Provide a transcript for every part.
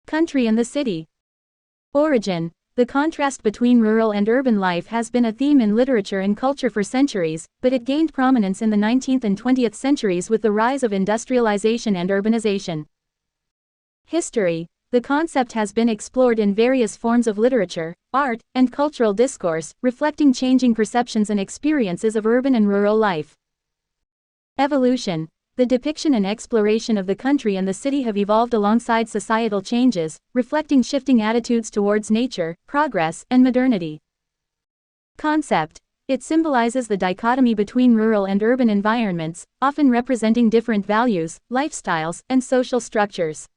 Country and the city. Origin. The contrast between rural and urban life has been a theme in literature and culture for centuries, but it gained prominence in the 19th and 20th centuries with the rise of industrialization and urbanization. History. The concept has been explored in various forms of literature, art, and cultural discourse, reflecting changing perceptions and experiences of urban and rural life. Evolution. The depiction and exploration of the country and the city have evolved alongside societal changes, reflecting shifting attitudes towards nature, progress, and modernity. Concept. It symbolizes the dichotomy between rural and urban environments, often representing different values, lifestyles, and social structures.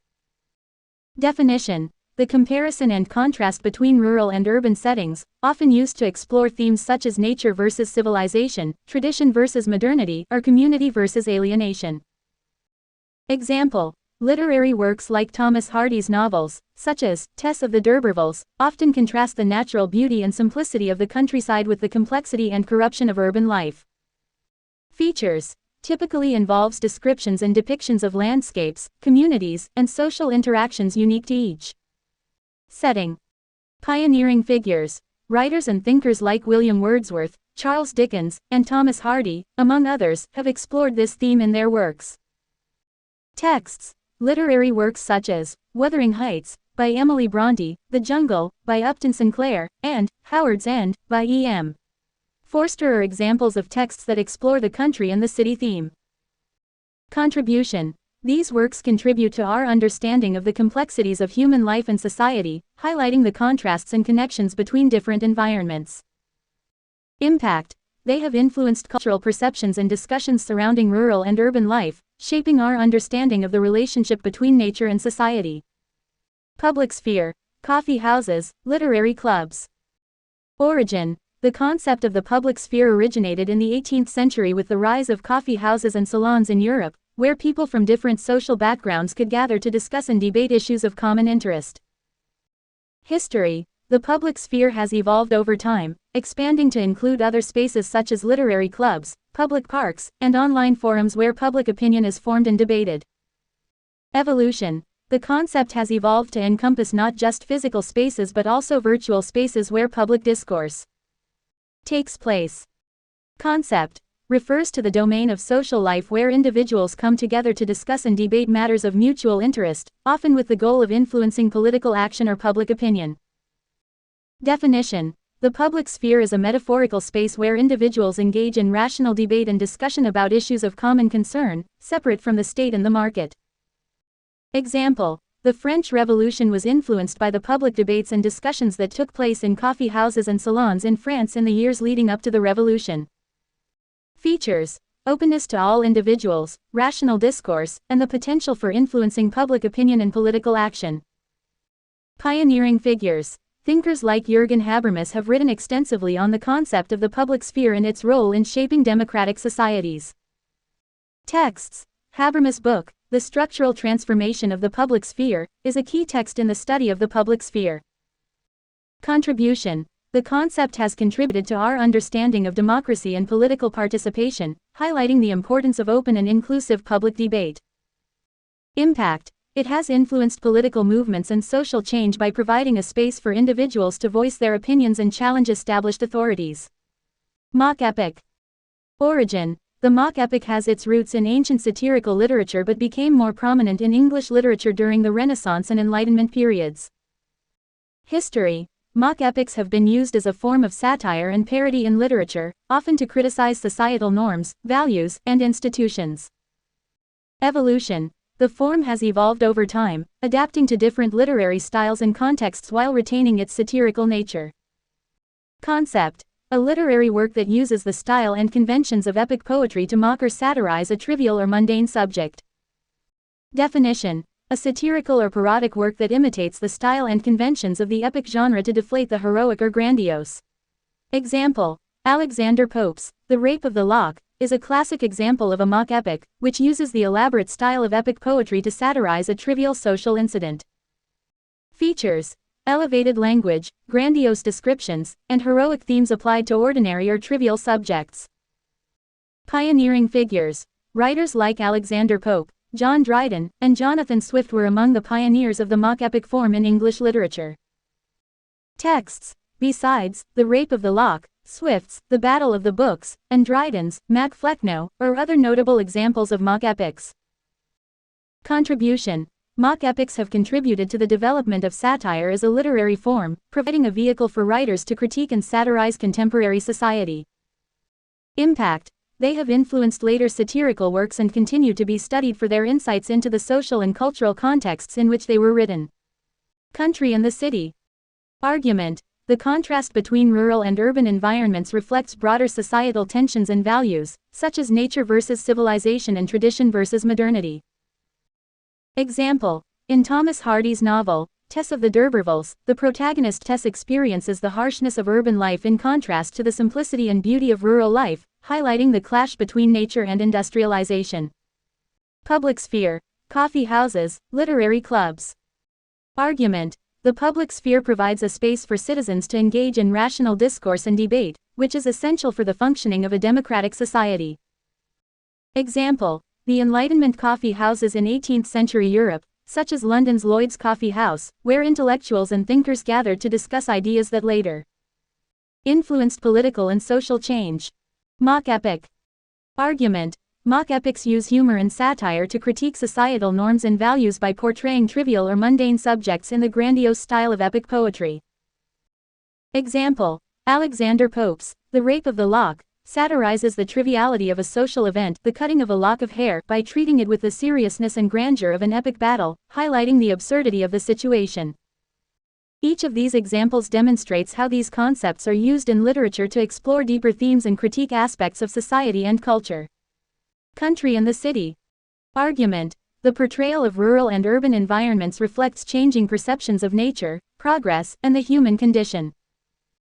Definition. The comparison and contrast between rural and urban settings, often used to explore themes such as nature versus civilization, tradition versus modernity, or community versus alienation. Example. Literary works like Thomas Hardy's novels, such as Tess of the D'Urbervilles, often contrast the natural beauty and simplicity of the countryside with the complexity and corruption of urban life. Features. Typically involves descriptions and depictions of landscapes, communities, and social interactions unique to each. Setting. Pioneering figures. Writers and thinkers like William Wordsworth, Charles Dickens, and Thomas Hardy, among others, have explored this theme in their works. Texts. Literary works such as Wuthering Heights, by Emily Bronte, The Jungle, by Upton Sinclair, and Howard's End, by E.M. Forster are examples of texts that explore the country and the city theme. Contribution. These works contribute to our understanding of the complexities of human life and society, highlighting the contrasts and connections between different environments. Impact. They have influenced cultural perceptions and discussions surrounding rural and urban life, shaping our understanding of the relationship between nature and society. Public sphere. Coffee houses, literary clubs. Origin. The concept of the public sphere originated in the 18th century with the rise of coffee houses and salons in Europe, where people from different social backgrounds could gather to discuss and debate issues of common interest. History. The public sphere has evolved over time, expanding to include other spaces such as literary clubs, public parks, and online forums where public opinion is formed and debated. Evolution. The concept has evolved to encompass not just physical spaces but also virtual spaces where public discourse takes place. Concept. Refers to the domain of social life where individuals come together to discuss and debate matters of mutual interest, often with the goal of influencing political action or public opinion. Definition. The public sphere is a metaphorical space where individuals engage in rational debate and discussion about issues of common concern, separate from the state and the market. Example. The French Revolution was influenced by the public debates and discussions that took place in coffee houses and salons in France in the years leading up to the revolution. Features. Openness to all individuals, rational discourse, and the potential for influencing public opinion and political action. Pioneering figures. Thinkers like Jürgen Habermas have written extensively on the concept of the public sphere and its role in shaping democratic societies. Texts. Habermas' book, The Structural Transformation of the Public Sphere, is a key text in the study of the public sphere. Contribution. The concept has contributed to our understanding of democracy and political participation, highlighting the importance of open and inclusive public debate. Impact. It has influenced political movements and social change by providing a space for individuals to voice their opinions and challenge established authorities. Mock epic. Origin. The mock epic has its roots in ancient satirical literature but became more prominent in English literature during the Renaissance and Enlightenment periods. History. Mock epics have been used as a form of satire and parody in literature, often to criticize societal norms, values, and institutions. Evolution. The form has evolved over time, adapting to different literary styles and contexts while retaining its satirical nature. Concept. A literary work that uses the style and conventions of epic poetry to mock or satirize a trivial or mundane subject. Definition. A satirical or parodic work that imitates the style and conventions of the epic genre to deflate the heroic or grandiose. Example. Alexander Pope's The Rape of the Lock is a classic example of a mock epic, which uses the elaborate style of epic poetry to satirize a trivial social incident. Features. Elevated language, grandiose descriptions, and heroic themes applied to ordinary or trivial subjects. Pioneering figures. Writers like Alexander Pope, John Dryden, and Jonathan Swift were among the pioneers of the mock epic form in English literature. Texts. Besides The Rape of the Lock, Swift's The Battle of the Books, and Dryden's Mac Flecknoe, are other notable examples of mock epics. Contribution. Mock epics have contributed to the development of satire as a literary form, providing a vehicle for writers to critique and satirize contemporary society. Impact. They have influenced later satirical works and continue to be studied for their insights into the social and cultural contexts in which they were written. Country and the city. Argument. The contrast between rural and urban environments reflects broader societal tensions and values, such as nature versus civilization and tradition versus modernity. Example. In Thomas Hardy's novel, Tess of the D'Urbervilles, the protagonist Tess experiences the harshness of urban life in contrast to the simplicity and beauty of rural life, highlighting the clash between nature and industrialization. Public sphere. Coffee houses, literary clubs. Argument. The public sphere provides a space for citizens to engage in rational discourse and debate, which is essential for the functioning of a democratic society. Example. The Enlightenment coffee houses in 18th-century Europe, such as London's Lloyd's Coffee House, where intellectuals and thinkers gathered to discuss ideas that later influenced political and social change. Mock epic. Argument. Mock epics use humor and satire to critique societal norms and values by portraying trivial or mundane subjects in the grandiose style of epic poetry. Example. Alexander Pope's The Rape of the Lock satirizes the triviality of a social event, the cutting of a lock of hair, by treating it with the seriousness and grandeur of an epic battle, highlighting the absurdity of the situation. Each of these examples demonstrates how these concepts are used in literature to explore deeper themes and critique aspects of society and culture. Country and the city. Argument. The portrayal of rural and urban environments reflects changing perceptions of nature, progress, and the human condition.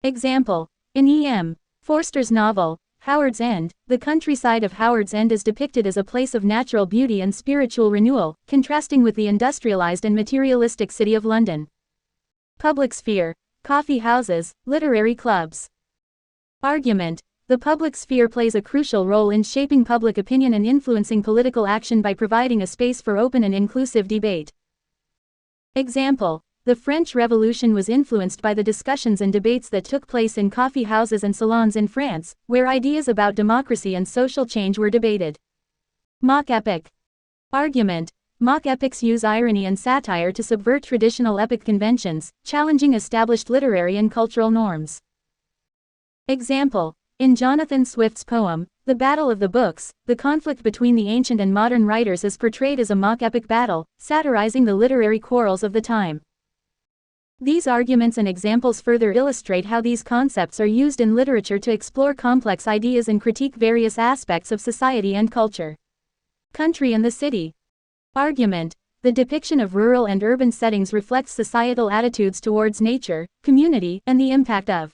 Example. In E.M. Forster's novel, Howard's End, the countryside of Howard's End is depicted as a place of natural beauty and spiritual renewal, contrasting with the industrialized and materialistic city of London. Public sphere. Coffee houses, literary clubs. Argument. The public sphere plays a crucial role in shaping public opinion and influencing political action by providing a space for open and inclusive debate. Example. The French Revolution was influenced by the discussions and debates that took place in coffee houses and salons in France, where ideas about democracy and social change were debated. Mock epic. Argument. Mock epics use irony and satire to subvert traditional epic conventions, challenging established literary and cultural norms. Example. In Jonathan Swift's poem, The Battle of the Books, the conflict between the ancient and modern writers is portrayed as a mock epic battle, satirizing the literary quarrels of the time. These arguments and examples further illustrate how these concepts are used in literature to explore complex ideas and critique various aspects of society and culture. Country and the city. Argument. The depiction of rural and urban settings reflects societal attitudes towards nature, community, and the impact of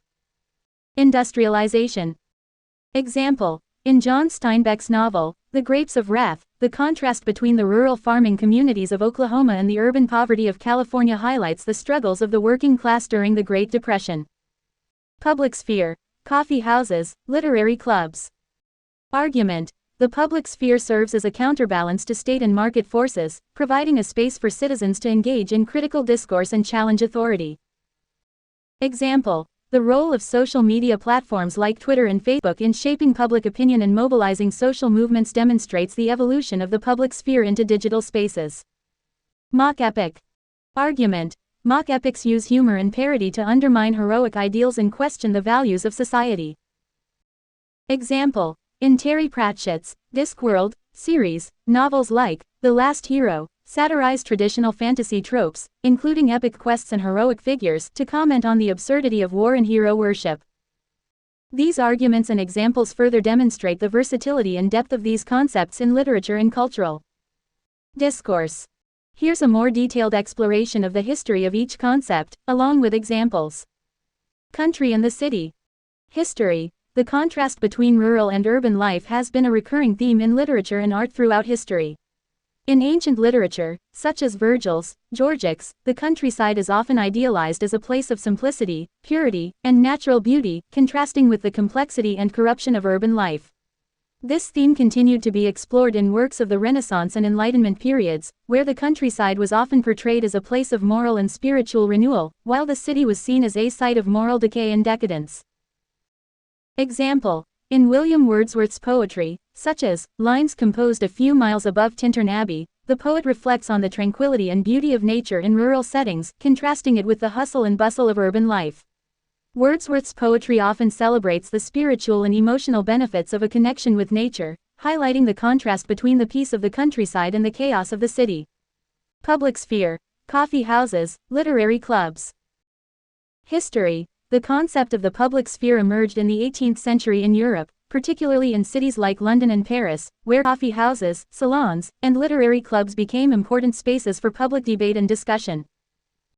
industrialization. Example. In John Steinbeck's novel, The Grapes of Wrath, the contrast between the rural farming communities of Oklahoma and the urban poverty of California highlights the struggles of the working class during the Great Depression. Public sphere. Coffee houses, literary clubs. Argument. The public sphere serves as a counterbalance to state and market forces, providing a space for citizens to engage in critical discourse and challenge authority. Example. The role of social media platforms like Twitter and Facebook in shaping public opinion and mobilizing social movements demonstrates the evolution of the public sphere into digital spaces. Mock epic. Argument. Mock epics use humor and parody to undermine heroic ideals and question the values of society. Example. In Terry Pratchett's Discworld series, novels like The Last Hero satirize traditional fantasy tropes, including epic quests and heroic figures, to comment on the absurdity of war and hero worship. These arguments and examples further demonstrate the versatility and depth of these concepts in literature and cultural discourse. Here's a more detailed exploration of the history of each concept, along with examples. Country and the city. History. The contrast between rural and urban life has been a recurring theme in literature and art throughout history. In ancient literature, such as Virgil's Georgics, the countryside is often idealized as a place of simplicity, purity, and natural beauty, contrasting with the complexity and corruption of urban life. This theme continued to be explored in works of the Renaissance and Enlightenment periods, where the countryside was often portrayed as a place of moral and spiritual renewal, while the city was seen as a site of moral decay and decadence. Example: in William Wordsworth's poetry, such as Lines Composed a Few Miles Above Tintern Abbey, the poet reflects on the tranquility and beauty of nature in rural settings, contrasting it with the hustle and bustle of urban life. Wordsworth's poetry often celebrates the spiritual and emotional benefits of a connection with nature, highlighting the contrast between the peace of the countryside and the chaos of the city. Public sphere, coffee houses, literary clubs. History. The concept of the public sphere emerged in the 18th century in Europe, particularly in cities like London and Paris, where coffee houses, salons, and literary clubs became important spaces for public debate and discussion.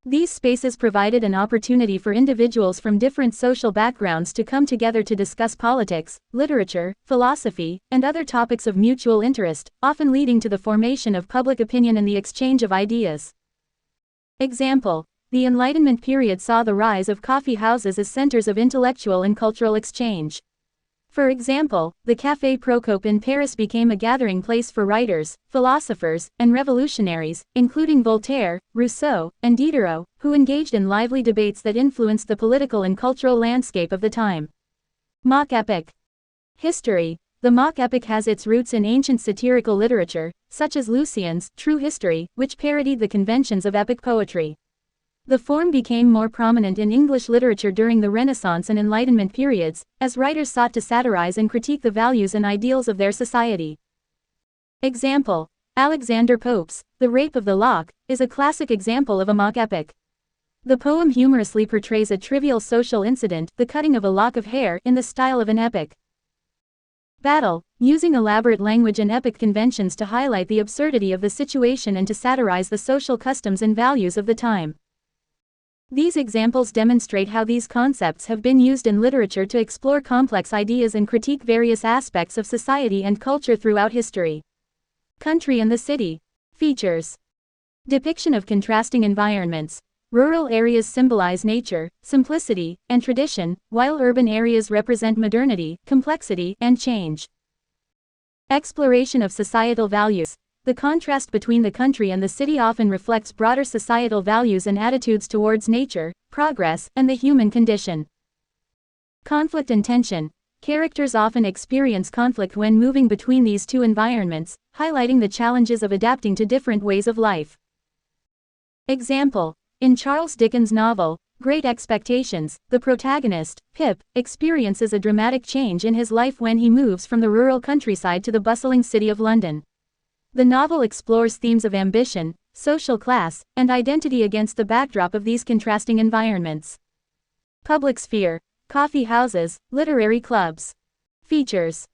These spaces provided an opportunity for individuals from different social backgrounds to come together to discuss politics, literature, philosophy, and other topics of mutual interest, often leading to the formation of public opinion and the exchange of ideas. Example: the Enlightenment period saw the rise of coffee houses as centers of intellectual and cultural exchange. For example, the Café Procope in Paris became a gathering place for writers, philosophers, and revolutionaries, including Voltaire, Rousseau, and Diderot, who engaged in lively debates that influenced the political and cultural landscape of the time. Mock epic. History. The mock epic has its roots in ancient satirical literature, such as Lucian's True History, which parodied the conventions of epic poetry. The form became more prominent in English literature during the Renaissance and Enlightenment periods, as writers sought to satirize and critique the values and ideals of their society. Example: Alexander Pope's The Rape of the Lock is a classic example of a mock epic. The poem humorously portrays a trivial social incident, the cutting of a lock of hair, in the style of an epic. Battle, using elaborate language and epic conventions to highlight the absurdity of the situation and to satirize the social customs and values of the time. These examples demonstrate how these concepts have been used in literature to explore complex ideas and critique various aspects of society and culture throughout history. Country and the city. Features. Depiction of contrasting environments. Rural areas symbolize nature, simplicity, and tradition, while urban areas represent modernity, complexity, and change. Exploration of societal values. The contrast between the country and the city often reflects broader societal values and attitudes towards nature, progress, and the human condition. Conflict and tension. Characters often experience conflict when moving between these two environments, highlighting the challenges of adapting to different ways of life. Example: in Charles Dickens' novel, Great Expectations, the protagonist, Pip, experiences a dramatic change in his life when he moves from the rural countryside to the bustling city of London. The novel explores themes of ambition, social class, and identity against the backdrop of these contrasting environments. Public sphere, coffee houses, literary clubs. Features.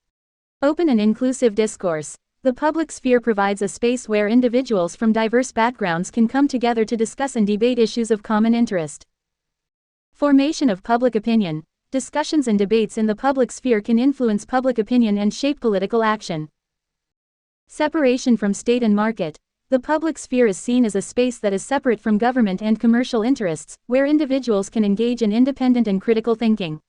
Open and inclusive discourse. The public sphere provides a space where individuals from diverse backgrounds can come together to discuss and debate issues of common interest. Formation of public opinion. Discussions and debates in the public sphere can influence public opinion and shape political action. Separation from state and market. The public sphere is seen as a space that is separate from government and commercial interests, where individuals can engage in independent and critical thinking.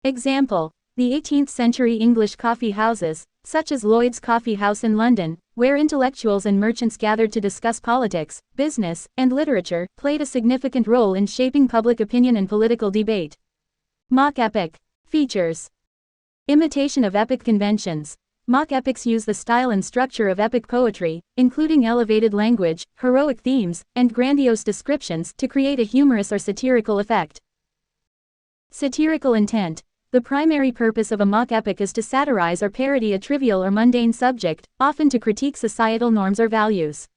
Example: the 18th century English coffee houses, such as Lloyd's Coffee House in London, where intellectuals and merchants gathered to discuss politics, business, and literature, played a significant role in shaping public opinion and political debate. Mock epic. Features. Imitation of epic conventions. Mock epics use the style and structure of epic poetry, including elevated language, heroic themes, and grandiose descriptions, to create a humorous or satirical effect. Satirical intent. The primary purpose of a mock epic is to satirize or parody a trivial or mundane subject, often to critique societal norms or values.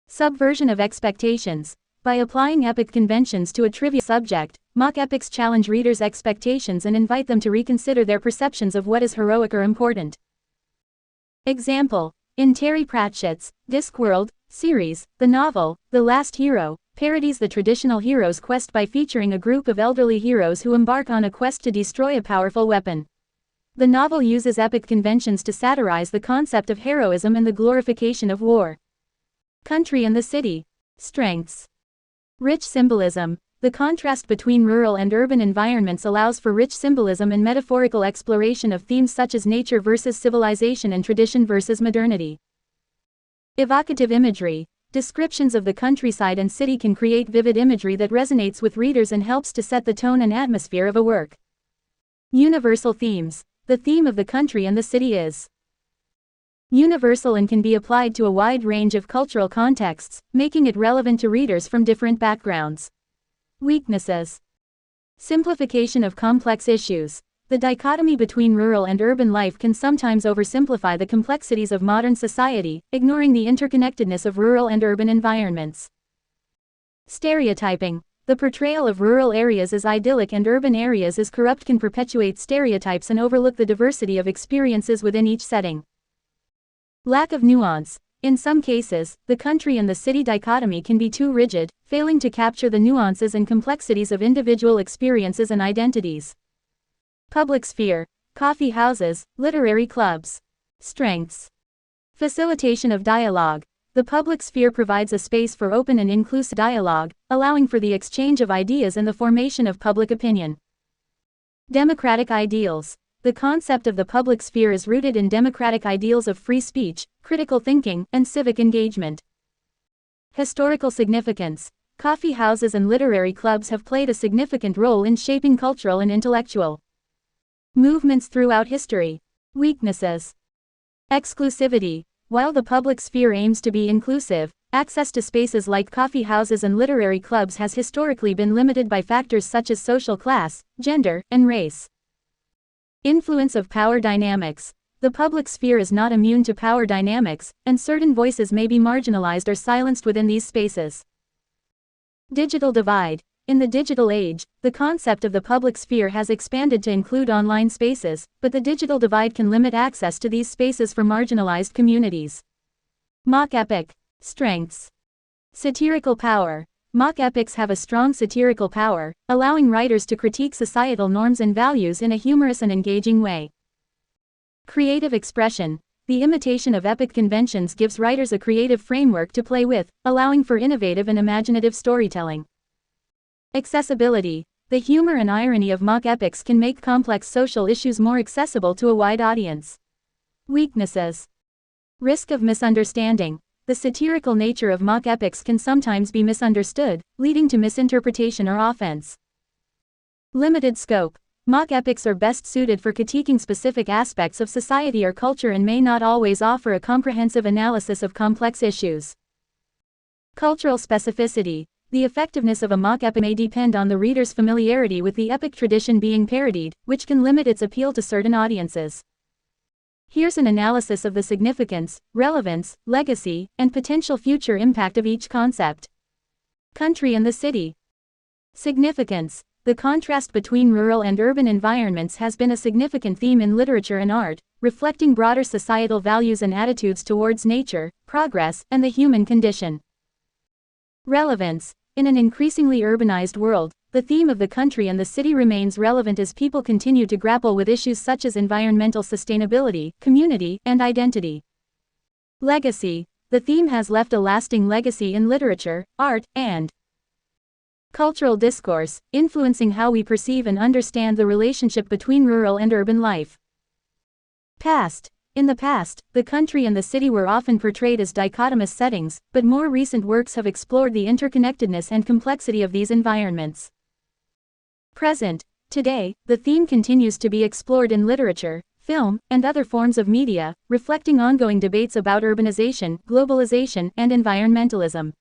Subversion of expectations. By applying epic conventions to a trivial subject, mock epics challenge readers' expectations and invite them to reconsider their perceptions of what is heroic or important. Example: in Terry Pratchett's Discworld series, the novel, The Last Hero, parodies the traditional hero's quest by featuring a group of elderly heroes who embark on a quest to destroy a powerful weapon. The novel uses epic conventions to satirize the concept of heroism and the glorification of war. Country and the city. Strengths. Rich symbolism. the contrast between rural and urban environments allows for rich symbolism and metaphorical exploration of themes such as nature versus civilization and tradition versus modernity. Evocative imagery. Descriptions of the countryside and city can create vivid imagery that resonates with readers and helps to set the tone and atmosphere of a work. Universal themes. The theme of the country and the city is universal and can be applied to a wide range of cultural contexts, making it relevant to readers from different backgrounds. Weaknesses. Simplification of complex issues. The dichotomy between rural and urban life can sometimes oversimplify the complexities of modern society, ignoring the interconnectedness of rural and urban environments. Stereotyping. The portrayal of rural areas as idyllic and urban areas as corrupt can perpetuate stereotypes and overlook the diversity of experiences within each setting. Lack of nuance. In some cases, the country and the city dichotomy can be too rigid, failing to capture the nuances and complexities of individual experiences and identities. Public sphere. Coffee houses, literary clubs. Strengths. Facilitation of dialogue. The public sphere provides a space for open and inclusive dialogue, allowing for the exchange of ideas and the formation of public opinion. Democratic ideals. The concept of the public sphere is rooted in democratic ideals of free speech, critical thinking, and civic engagement. Historical significance. Coffee houses and literary clubs have played a significant role in shaping cultural and intellectual movements throughout history. Weaknesses. Exclusivity. While the public sphere aims to be inclusive, access to spaces like coffee houses and literary clubs has historically been limited by factors such as social class, gender, and race. Influence of power dynamics. The public sphere is not immune to power dynamics, and certain voices may be marginalized or silenced within these spaces. Digital divide. In the digital age, the concept of the public sphere has expanded to include online spaces, but the digital divide can limit access to these spaces for marginalized communities. Mock epic. Strengths. Satirical power. Mock epics have a strong satirical power, allowing writers to critique societal norms and values in a humorous and engaging way. Creative expression. The imitation of epic conventions gives writers a creative framework to play with, allowing for innovative and imaginative storytelling. Accessibility. The humor and irony of mock epics can make complex social issues more accessible to a wide audience. Weaknesses. Risk of misunderstanding. The satirical nature of mock epics can sometimes be misunderstood, leading to misinterpretation or offense. Limited scope. Mock epics are best suited for critiquing specific aspects of society or culture and may not always offer a comprehensive analysis of complex issues. Cultural specificity. The effectiveness of a mock epic may depend on the reader's familiarity with the epic tradition being parodied, which can limit its appeal to certain audiences. Here's an analysis of the significance, relevance, legacy, and potential future impact of each concept. Country and the city. Significance. The contrast between rural and urban environments has been a significant theme in literature and art, reflecting broader societal values and attitudes towards nature, progress, and the human condition. Relevance. In an increasingly urbanized world, the theme of the country and the city remains relevant as people continue to grapple with issues such as environmental sustainability, community, and identity. Legacy. The theme has left a lasting legacy in literature, art, and cultural discourse, influencing how we perceive and understand the relationship between rural and urban life. Past. In the past, the country and the city were often portrayed as dichotomous settings, but more recent works have explored the interconnectedness and complexity of these environments. Present. Today, the theme continues to be explored in literature, film, and other forms of media, reflecting ongoing debates about urbanization, globalization, and environmentalism.